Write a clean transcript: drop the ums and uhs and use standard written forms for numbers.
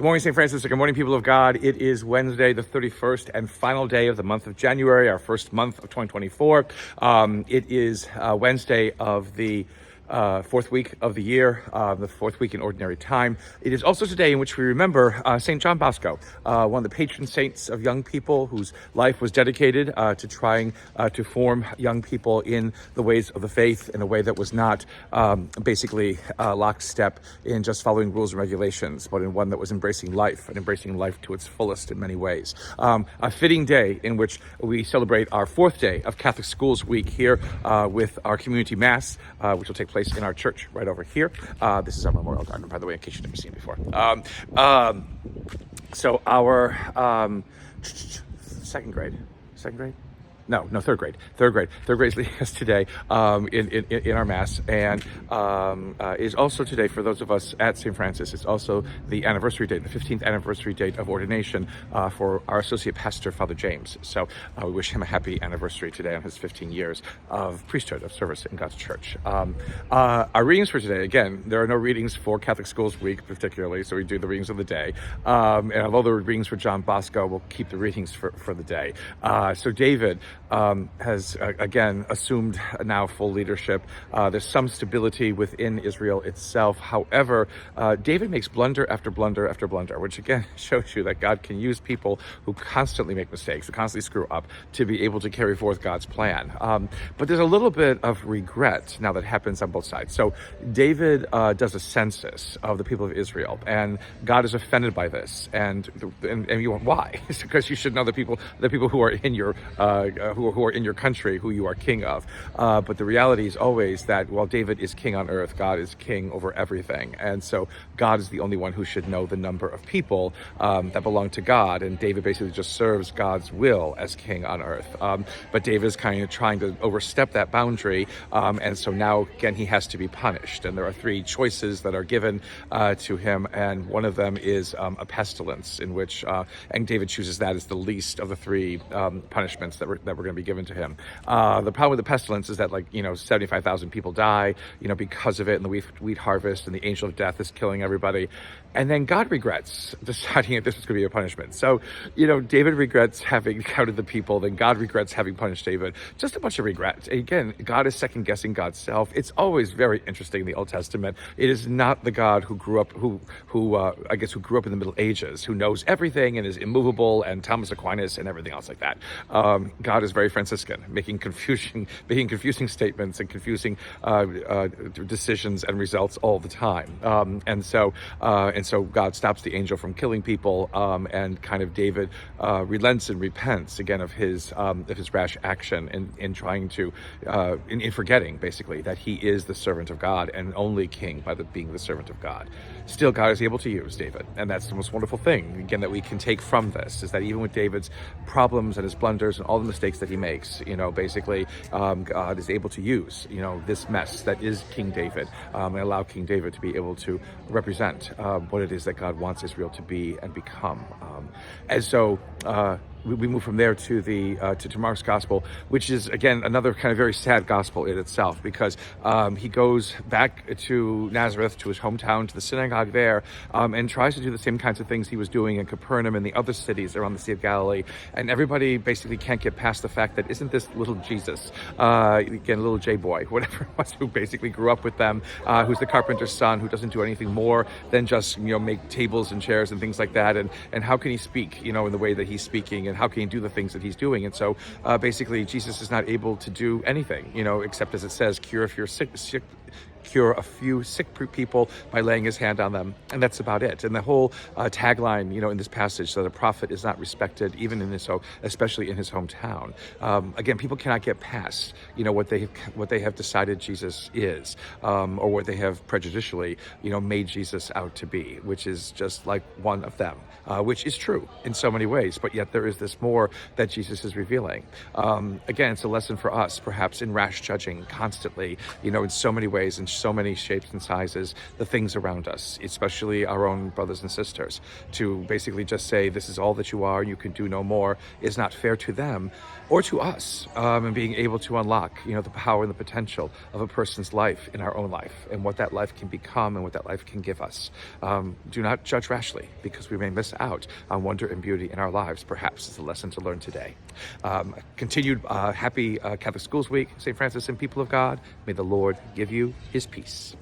Good morning, St. Francis. Good morning, people of God. It is Wednesday, the 31st and final day of the month of January, our first month of 2024. It is Wednesday of the fourth week of the year, the fourth week in Ordinary Time. It is also today in which we remember St. John Bosco, one of the patron saints of young people whose life was dedicated to trying to form young people in the ways of the faith in a way that was not basically lockstep in just following rules and regulations, but in one that was embracing life and embracing life to its fullest in many ways. A fitting day in which we celebrate our fourth day of Catholic Schools Week here with our community mass, which will take place in our church right over here. This is our Mémorial garden, by the way, in case you've never seen it before. So our second grade? No, third grade. Third grade is leading us today in our Mass, and is also today, for those of us at St. Francis, it's also the anniversary date, the 15th anniversary date of ordination for our associate pastor, Father James. So we wish him a happy anniversary today on his 15 years of priesthood, of service in God's church. Our readings for today, again, there are no readings for Catholic Schools Week particularly, so we do the readings of the day. And although the readings for John Bosco, we'll keep the readings for the day. So David has again assumed now full leadership. There's some stability within Israel itself. However, David makes blunder after blunder after blunder, which again shows you that God can use people who constantly make mistakes, who constantly screw up, to be able to carry forth God's plan. But there's a little bit of regret now that happens on both sides. So David does a census of the people of Israel, and God is offended by this. And you want why? It's because you should know the people who are in your who are in your country, who you are king of. But the reality is always that while David is king on earth, God is king over everything. And so God is the only one who should know the number of people that belong to God. And David basically just serves God's will as king on earth. But David is kind of trying to overstep that boundary. And so now, again, he has to be punished. And there are three choices that are given to him. And one of them is a pestilence, in which, and David chooses that as the least of the three punishments that were going to be given to him. The problem with the pestilence is that 75,000 people die, because of it, and the wheat harvest, and the angel of death is killing everybody. And then God regrets deciding that this was going to be a punishment. So, David regrets having counted the people, then God regrets having punished David. Just a bunch of regrets. Again, God is second guessing God's self. It's always very interesting in the Old Testament. It is not the God who grew up, who grew up in the Middle Ages, who knows everything and is immovable, and Thomas Aquinas and everything else like that. God is very Franciscan, making confusing statements and confusing decisions and results all the time. And so God stops the angel from killing people, and kind of David relents and repents again of his rash action in trying to in forgetting basically that he is the servant of God and only king by being the servant of God. Still, God is able to use David, and that's the most wonderful thing again that we can take from this, is that even with David's problems and his blunders and all the mistakes that he makes, basically God is able to use this mess that is King David, and allow King David to be able to represent what it is that God wants Israel to be and become. And so we move from there to to Mark's gospel, which is again another kind of very sad gospel in itself, because he goes back to Nazareth, to his hometown, to the synagogue there, and tries to do the same kinds of things he was doing in Capernaum and the other cities around the Sea of Galilee. And everybody basically can't get past the fact that isn't this little Jesus, again, little J-boy, whatever it was, who basically grew up with them, who's the carpenter's son, who doesn't do anything more than just make tables and chairs and things like that. And how can he speak in the way that he's speaking, and how can he do the things that he's doing? And so basically Jesus is not able to do anything, except, as it says, cure a few sick people by laying his hand on them, and that's about it. And the whole tagline, in this passage, that a prophet is not respected, even especially in his hometown. Again, people cannot get past, what they have decided Jesus is, or what they have prejudicially, made Jesus out to be, which is just like one of them, which is true in so many ways. But yet there is this more that Jesus is revealing. Again, it's a lesson for us, perhaps, in rash judging constantly, in so many ways. ways, in so many shapes and sizes, the things around us, especially our own brothers and sisters. To basically just say, this is all that you are, you can do no more, is not fair to them or to us. And being able to unlock, the power and the potential of a person's life in our own life, and what that life can become and what that life can give us. Do not judge rashly, because we may miss out on wonder and beauty in our lives. Perhaps it's a lesson to learn today. Continued happy Catholic Schools Week, St. Francis and people of God. May the Lord give you his peace.